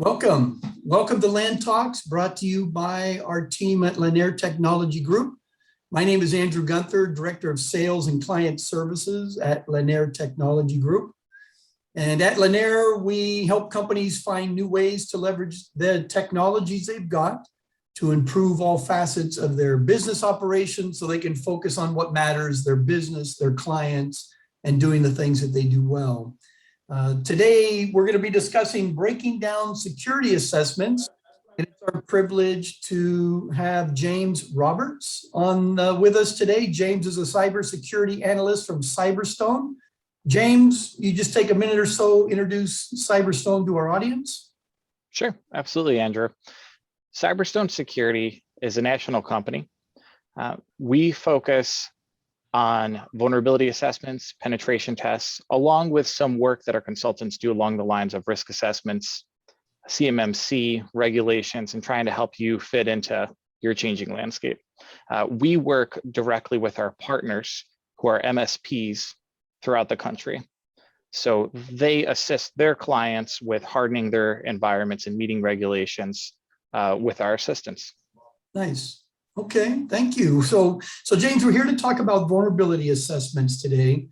Welcome. Welcome to LANTalks, brought to you by our team at LANAIR Technology Group. My name is Andrew Gunther, Director of Sales and Client Services at LANAIR Technology Group. And at LANAIR, we help companies find new ways to leverage the technologies they've got to improve all facets of their business operations so they can focus on what matters, their business, their clients, and doing the things that they do well. Today, we're going to be discussing breaking down security assessments. And it's our privilege to have James Roberts on with us today. James is a cybersecurity analyst from Cyberstone. James, you just take a minute or so, introduce Cyberstone to our audience. Sure, absolutely, Andrew. Cyberstone Security is a national company. We focus on vulnerability assessments, penetration tests, along with some work that our consultants do along the lines of risk assessments, CMMC, regulations, and trying to help you fit into your changing landscape. We work directly with our partners who are MSPs throughout the country. So they assist their clients with hardening their environments and meeting regulations with our assistance. Nice. Okay, thank you. So James, we're here to talk about vulnerability assessments today.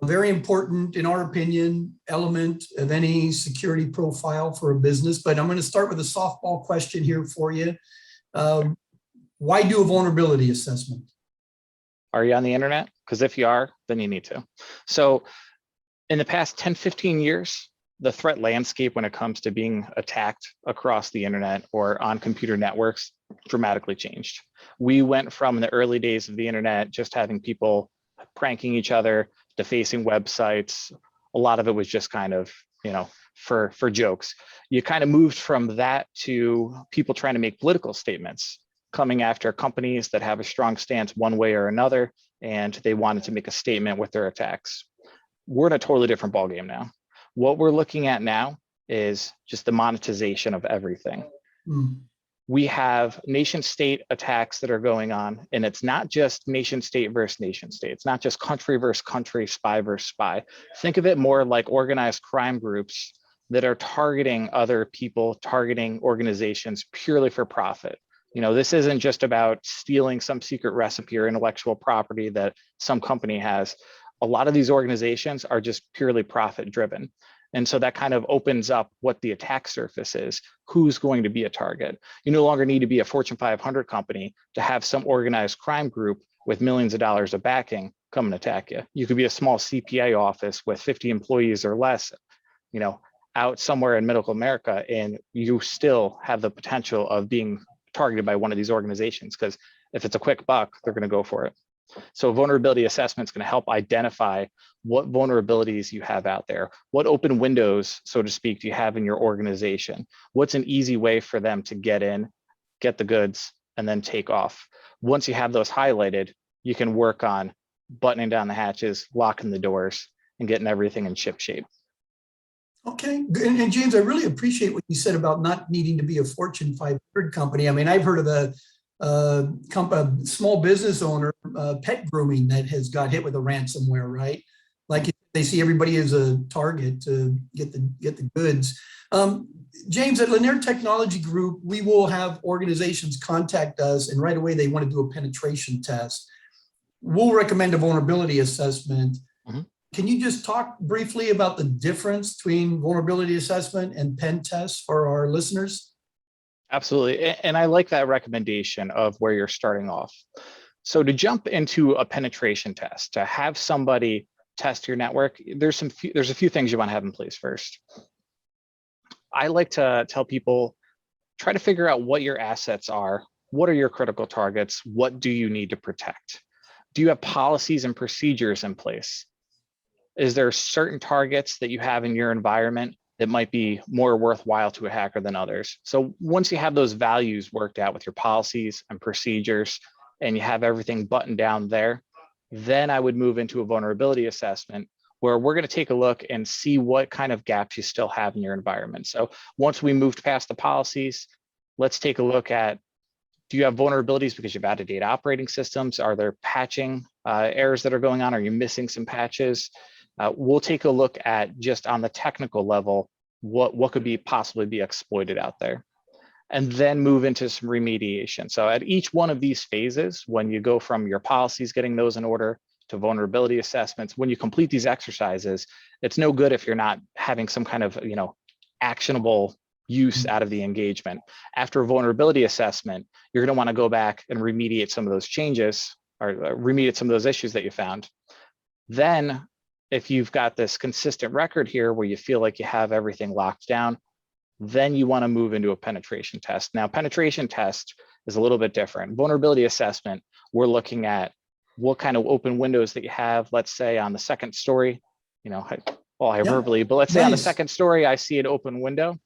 Very important, in our opinion, element of any security profile for a business. But I'm going to start with a softball question here for you. Why do a vulnerability assessment? Are you on the internet? Because if you are, then you need to. So in the past 10, 15 years, the threat landscape when it comes to being attacked across the internet or on computer networks dramatically changed. We went from the early days of the internet, just having people pranking each other, defacing websites. A lot of it was just kind of, for jokes. You kind of moved from that to people trying to make political statements, coming after companies that have a strong stance one way or another, and they wanted to make a statement with their attacks. We're in a totally different ballgame now. What we're looking at now is just the monetization of everything. We have nation state attacks that are going on, and it's not just nation state versus nation state. It's not just country versus country, spy versus spy. Think of it more like organized crime groups that are targeting other people, targeting organizations purely for profit. This isn't just about stealing some secret recipe or intellectual property that some company has. A lot of these organizations are just purely profit driven. And so that kind of opens up what the attack surface is, who's going to be a target. You no longer need to be a Fortune 500 company to have some organized crime group with millions of dollars of backing come and attack you. You could be a small CPA office with 50 employees or less, out somewhere in middle America, and you still have the potential of being targeted by one of these organizations, because if it's a quick buck, they're going to go for it. So vulnerability assessment is going to help identify what vulnerabilities you have out there, what open windows, so to speak, do you have in your organization, what's an easy way for them to get in, get the goods, and then take off. Once you have those highlighted, you can work on buttoning down the hatches, locking the doors, and getting everything in ship shape. Okay, and James, I really appreciate what you said about not needing to be a Fortune 500 company. I mean, I've heard of a small business owner, pet grooming, that has got hit with a ransomware, right? Like they see everybody as a target to get the goods. James, at LANAIR Technology Group, we will have organizations contact us, and right away they want to do a penetration test. We'll recommend a vulnerability assessment. Can you just talk briefly about the difference between vulnerability assessment and pen tests for our listeners? Absolutely. And I like that recommendation of where you're starting off. So to jump into a penetration test, to have somebody test your network, there's a few things you want to have in place first. I like to tell people, try to figure out what your assets are. What are your critical targets? What do you need to protect? Do you have policies and procedures in place? Is there certain targets that you have in your environment that might be more worthwhile to a hacker than others? So once you have those values worked out with your policies and procedures, and you have everything buttoned down there, then I would move into a vulnerability assessment where we're going to take a look and see what kind of gaps you still have in your environment. So once we moved past the policies, let's take a look at, do you have vulnerabilities because you've out-of-date operating systems? Are there patching errors that are going on? Are you missing some patches? We'll take a look at, just on the technical level, what could possibly be exploited out there, and then move into some remediation. So at each one of these phases, when you go from your policies, getting those in order, to vulnerability assessments, when you complete these exercises, it's no good if you're not having some kind of, actionable use out of the engagement. After a vulnerability assessment, you're going to want to go back and remediate some of those changes, or remediate some of those issues that you found. Then, if you've got this consistent record here where you feel like you have everything locked down, then you want to move into a penetration test. Now, penetration test is a little bit different. Vulnerability assessment, we're looking at what kind of open windows that you have. Let's say on the second story, hyperbole, but let's say on the second story, I see an open window.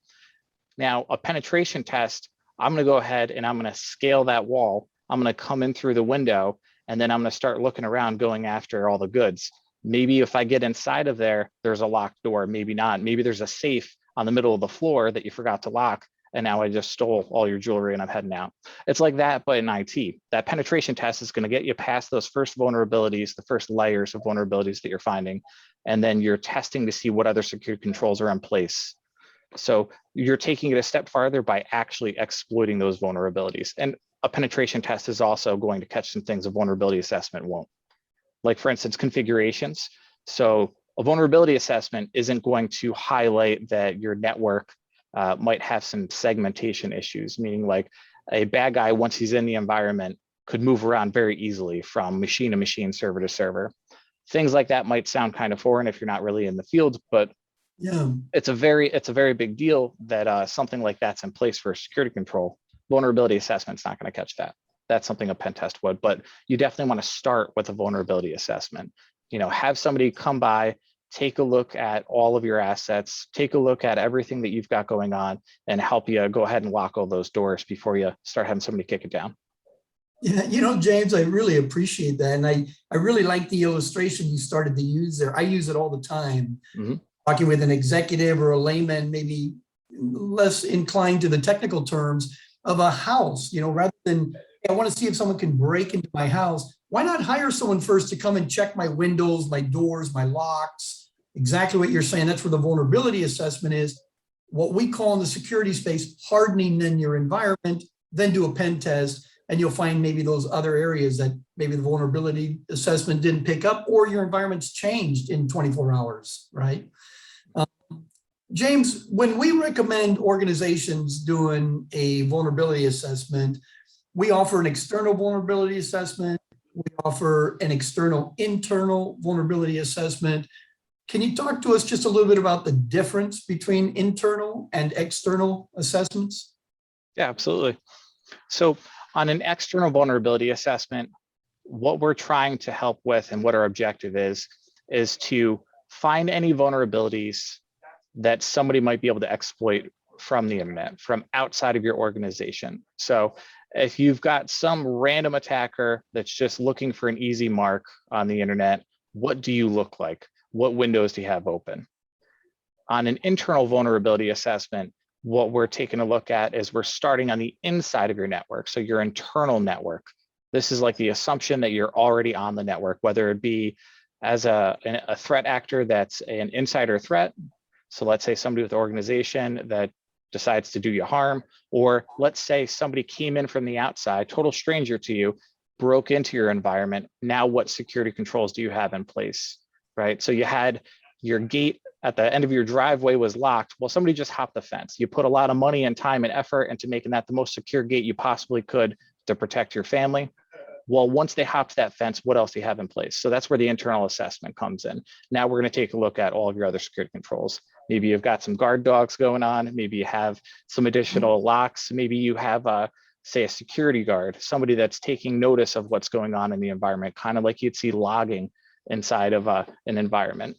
Now, a penetration test, I'm going to go ahead and I'm going to scale that wall. I'm going to come in through the window, and then I'm going to start looking around, going after all the goods. Maybe if I get inside of there, there's a locked door, maybe not. Maybe there's a safe on the middle of the floor that you forgot to lock, and now I just stole all your jewelry and I'm heading out. It's like that, but in IT. That penetration test is going to get you past those first vulnerabilities, the first layers of vulnerabilities that you're finding, and then you're testing to see what other security controls are in place. So you're taking it a step farther by actually exploiting those vulnerabilities. And a penetration test is also going to catch some things a vulnerability assessment won't. Like, for instance, configurations. So a vulnerability assessment isn't going to highlight that your network might have some segmentation issues, meaning like a bad guy, once he's in the environment, could move around very easily from machine to machine, server to server. Things like that might sound kind of foreign if you're not really in the field, but yeah, it's a very big deal that something like that's in place for security control. Vulnerability assessment's not going to catch that. That's something a pen test would, but you definitely want to start with a vulnerability assessment. Have somebody come by, take a look at all of your assets, take a look at everything that you've got going on, and help you go ahead and lock all those doors before you start having somebody kick it down. Yeah, James, I really appreciate that. And I really like the illustration you started to use there. I use it all the time. Mm-hmm. Talking with an executive or a layman, maybe less inclined to the technical terms of a house, rather than, hey, I want to see if someone can break into my house. Why not hire someone first to come and check my windows, my doors, my locks? Exactly what you're saying. That's where the vulnerability assessment is. What we call in the security space, hardening in your environment, then do a pen test, and you'll find maybe those other areas that maybe the vulnerability assessment didn't pick up, or your environment's changed in 24 hours, right? James, when we recommend organizations doing a vulnerability assessment, we offer an external vulnerability assessment. We offer an internal vulnerability assessment. Can you talk to us just a little bit about the difference between internal and external assessments? Yeah, absolutely. So on an external vulnerability assessment, what we're trying to help with and what our objective is to find any vulnerabilities that somebody might be able to exploit from the internet, from outside of your organization. So if you've got some random attacker that's just looking for an easy mark on the internet, what do you look like? What windows do you have open? On an internal vulnerability assessment, what we're taking a look at is we're starting on the inside of your network, so your internal network. This is like the assumption that you're already on the network, whether it be as a threat actor that's an insider threat. So let's say somebody with an organization that decides to do you harm, or let's say somebody came in from the outside, total stranger to you, broke into your environment. Now what security controls do you have in place, right? So you had your gate at the end of your driveway was locked. Well, somebody just hopped the fence. You put a lot of money and time and effort into making that the most secure gate you possibly could to protect your family. Well, once they hopped that fence, what else do you have in place? So that's where the internal assessment comes in. Now we're going to take a look at all of your other security controls. Maybe you've got some guard dogs going on. Maybe you have some additional locks. Maybe you have say a security guard, somebody that's taking notice of what's going on in the environment, kind of like you'd see logging inside of an environment,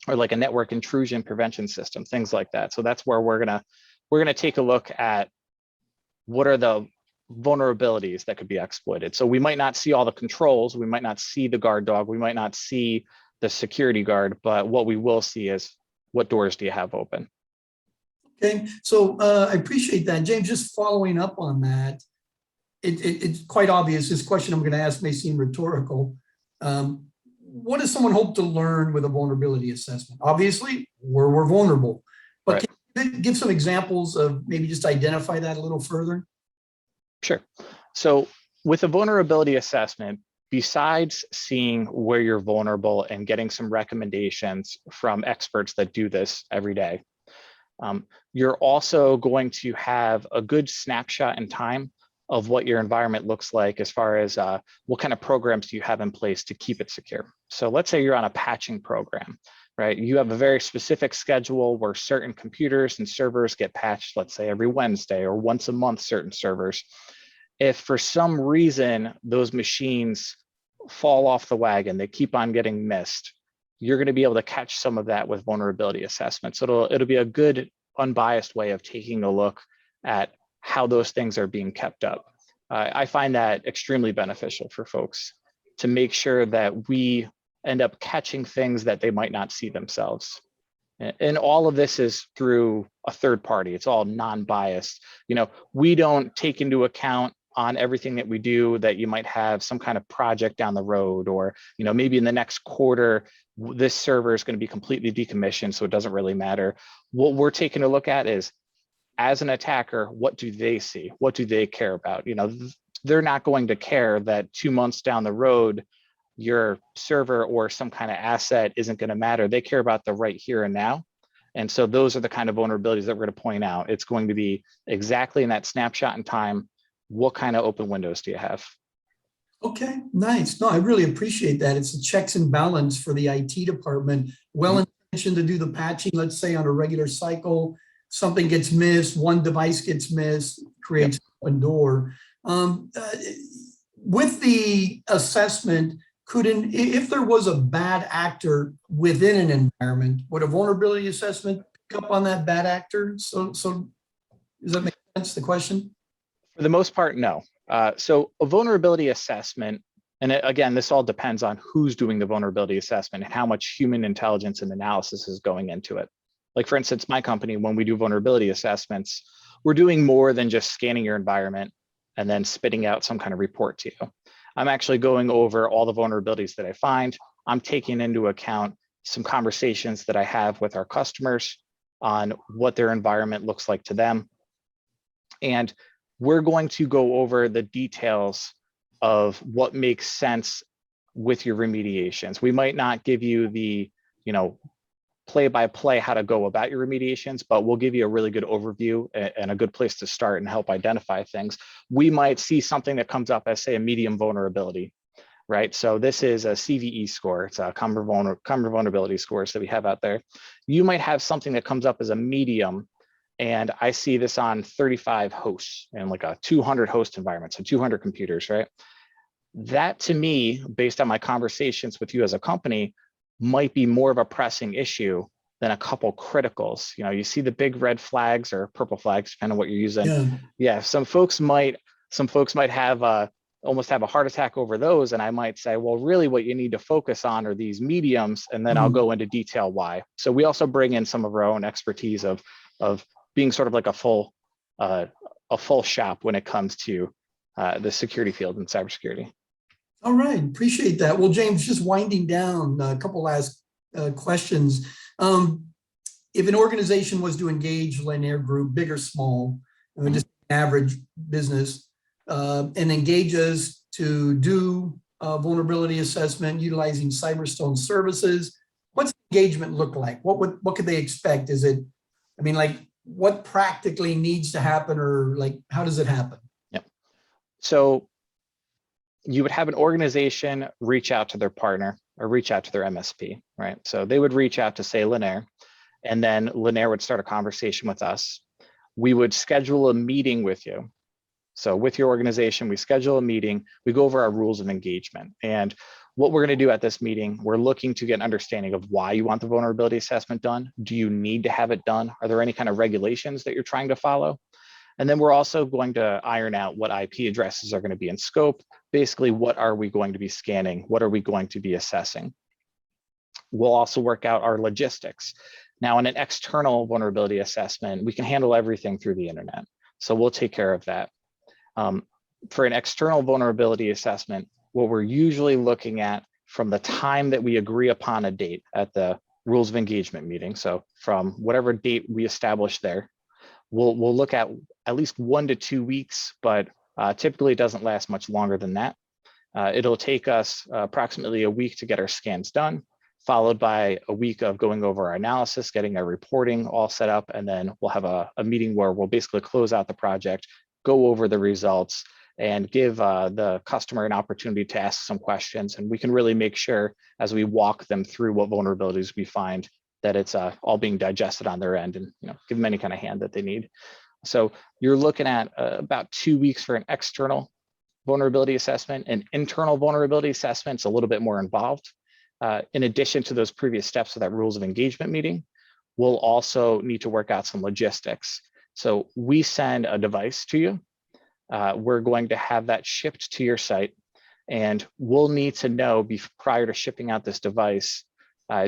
or like a network intrusion prevention system, things like that. So that's where we're gonna take a look at what are the vulnerabilities that could be exploited. So we might not see all the controls, we might not see the guard dog, we might not see the security guard, but what we will see is what doors do you have open. Okay, so I appreciate that. James, just following up on that, it's quite obvious. This question I'm going to ask may seem rhetorical. What does someone hope to learn with a vulnerability assessment? Obviously, we're vulnerable, but right. Can give some examples of maybe just identify that a little further? Sure. So with a vulnerability assessment, besides seeing where you're vulnerable and getting some recommendations from experts that do this every day, you're also going to have a good snapshot in time of what your environment looks like as far as what kind of programs do you have in place to keep it secure. So let's say you're on a patching program, right? You have a very specific schedule where certain computers and servers get patched, let's say every Wednesday or once a month, certain servers. If for some reason those machines fall off the wagon, they keep on getting missed, you're going to be able to catch some of that with vulnerability assessments. So it'll be a good unbiased way of taking a look at how those things are being kept up. I find that extremely beneficial for folks to make sure that we end up catching things that they might not see themselves. And all of this is through a third party. It's all non-biased. We don't take into account on everything that we do that you might have some kind of project down the road, or maybe in the next quarter this server is going to be completely decommissioned, so it doesn't really matter. What we're taking a look at is, as an attacker, what do they see? What do they care about? They're not going to care that 2 months down the road your server or some kind of asset isn't going to matter. They care about the right here and now. And so those are the kind of vulnerabilities that we're going to point out. It's going to be exactly in that snapshot in time. What kind of open windows do you have? Okay, nice. No, I really appreciate that. It's a checks and balance for the IT department. Well-intentioned to do the patching, let's say on a regular cycle, something gets missed, one device gets missed, creates a door. With the assessment, if there was a bad actor within an environment, would a vulnerability assessment pick up on that bad actor? So does that make sense, the question? For the most part, no. So a vulnerability assessment, and again, this all depends on who's doing the vulnerability assessment and how much human intelligence and analysis is going into it. Like for instance, my company, when we do vulnerability assessments, we're doing more than just scanning your environment and then spitting out some kind of report to you. I'm actually going over all the vulnerabilities that I find. I'm taking into account some conversations that I have with our customers on what their environment looks like to them. And we're going to go over the details of what makes sense with your remediations. We might not give you the, play-by-play how to go about your remediations, but we'll give you a really good overview and a good place to start and help identify things. We might see something that comes up as, say, a medium vulnerability, right? So this is a CVE score. It's a common vulnerability scores that we have out there. You might have something that comes up as a medium, and I see this on 35 hosts and like a 200 host environment, so 200 computers, right? That to me, based on my conversations with you as a company, might be more of a pressing issue than a couple criticals. You see the big red flags or purple flags, depending on what you're using. Yeah, some folks might have almost have a heart attack over those, and I might say, well, really what you need to focus on are these mediums, and then I'll go into detail why. So we also bring in some of our own expertise of being sort of like a full shop when it comes to the security field and cybersecurity. All right, appreciate that. Well, James, just winding down, a couple last questions. If an organization was to engage LANAIR Group, big or small, just average business, and engage us to do a vulnerability assessment utilizing Cyberstone services, what's the engagement look like? What could they expect? Is it, what practically needs to happen, or how does it happen? Yep. So you would have an organization reach out to their partner or reach out to their MSP, right? So they would reach out to, say, LANAIR, and then LANAIR would start a conversation with us. We would schedule a meeting with you. So with your organization, we schedule a meeting, we go over our rules of engagement. And what we're going to do at this meeting, we're looking to get an understanding of why you want the vulnerability assessment done. Do you need to have it done? Are there any kind of regulations that you're trying to follow? And then we're also going to iron out what IP addresses are going to be in scope. Basically, what are we going to be scanning? What are we going to be assessing? We'll also work out our logistics. Now, in an external vulnerability assessment, we can handle everything through the internet. So we'll take care of that. For an external vulnerability assessment, what we're usually looking at from the time that we agree upon a date at the rules of engagement meeting. So from whatever date we establish there, we'll look at least 1 to 2 weeks, but typically it doesn't last much longer than that. It'll take us approximately a week to get our scans done, followed by a week of going over our analysis, getting our reporting all set up, and then we'll have a meeting where we'll basically close out the project, go over the results, and give the customer an opportunity to ask some questions. And we can really make sure as we walk them through what vulnerabilities we find that it's all being digested on their end, and give them any kind of hand that they need. So you're looking at about 2 weeks for an external vulnerability assessment. An internal vulnerability assessment is a little bit more involved. In addition to those previous steps of that rules of engagement meeting, we'll also need to work out some logistics. So we send a device to you. We're going to have that shipped to your site, and we'll need to know prior to shipping out this device,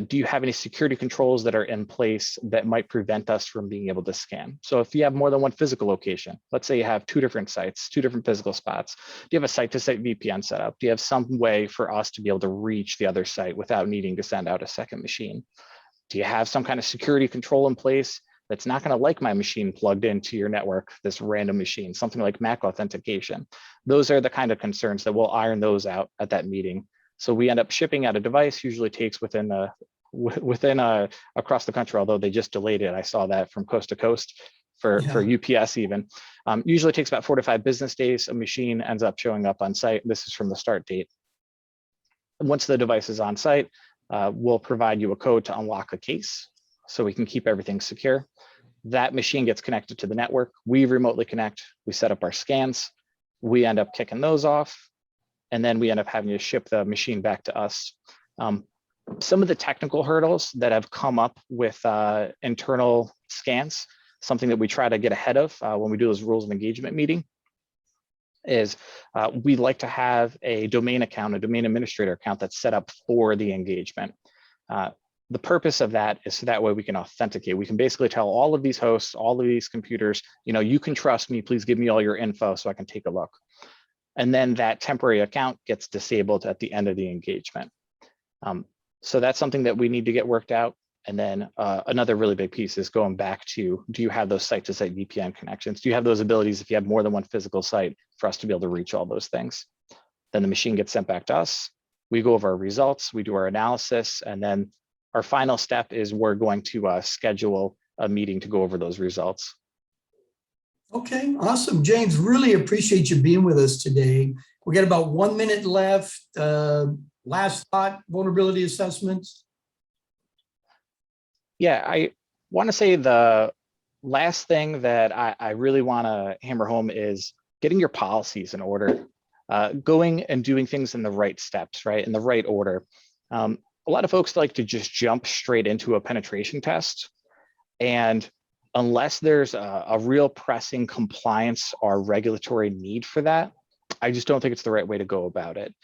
do you have any security controls that are in place that might prevent us from being able to scan? So if you have more than one physical location, let's say you have 2 different sites, 2 different physical spots, do you have a site-to-site VPN set up? Do you have some way for us to be able to reach the other site without needing to send out a second machine? Do you have some kind of security control in place that's not going to like my machine plugged into your network, this random machine, something like MAC authentication? Those are the kind of concerns that we'll iron those out at that meeting. So we end up shipping out a device, usually takes across the country, although they just delayed it. I saw that from coast to coast for UPS even. Usually takes about 4 to 5 business days. A machine ends up showing up on site. This is from the start date. Once the device is on site, we'll provide you a code to unlock a case so we can keep everything secure. That machine gets connected to the network. We remotely connect. We set up our scans. We end up kicking those off. And then we end up having to ship the machine back to us. Some of the technical hurdles that have come up with internal scans, something that we try to get ahead of when we do those rules of engagement meeting, is we like to have a domain account, a domain administrator account that's set up for the engagement. The purpose of that is so that way we can authenticate. We can basically tell all of these hosts, all of these computers, you can trust me, please give me all your info so I can take a look. And then that temporary account gets disabled at the end of the engagement. So that's something that we need to get worked out. And then another really big piece is going back to, do you have those site-to-site VPN connections? Do you have those abilities if you have more than one physical site for us to be able to reach all those things? Then the machine gets sent back to us. We go over our results, we do our analysis, and then our final step is we're going to schedule a meeting to go over those results. Okay, awesome. James, really appreciate you being with us today. We got about 1 minute left. Last thought, vulnerability assessments. Yeah, I want to say the last thing that I really want to hammer home is getting your policies in order, going and doing things in the right steps, right, in the right order. A lot of folks like to just jump straight into a penetration test, and unless there's a real pressing compliance or regulatory need for that, I just don't think it's the right way to go about it.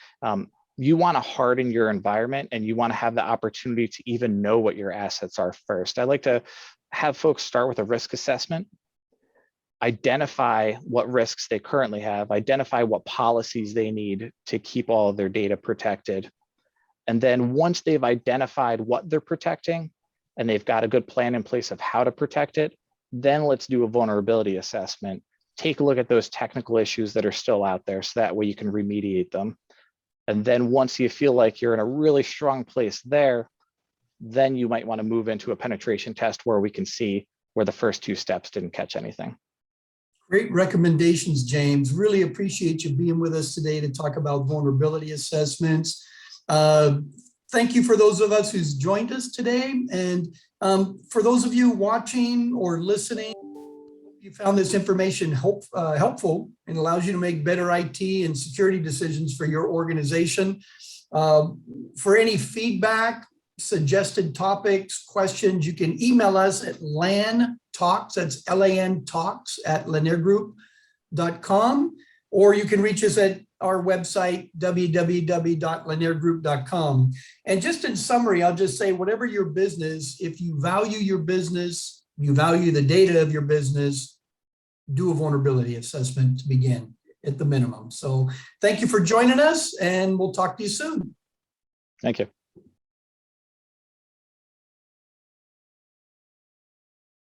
You want to harden your environment, and you want to have the opportunity to even know what your assets are first. I like to have folks start with a risk assessment, identify what risks they currently have, identify what policies they need to keep all of their data protected. And then once they've identified what they're protecting, and they've got a good plan in place of how to protect it, then let's do a vulnerability assessment. Take a look at those technical issues that are still out there so that way you can remediate them. And then once you feel like you're in a really strong place there, then you might want to move into a penetration test where we can see where the first 2 steps didn't catch anything. Great recommendations, James. Really appreciate you being with us today to talk about vulnerability assessments. Thank you for those of us who's joined us today. And for those of you watching or listening, you found this information helpful and allows you to make better IT and security decisions for your organization. For any feedback, suggested topics, questions, you can email us at LANTalks, that's LANTalks @LANAIRgroup.com, or you can reach us at our website, www.lanairgroup.com. And just in summary, I'll just say, whatever your business, if you value your business, you value the data of your business, do a vulnerability assessment to begin at the minimum. So thank you for joining us, and we'll talk to you soon. Thank you.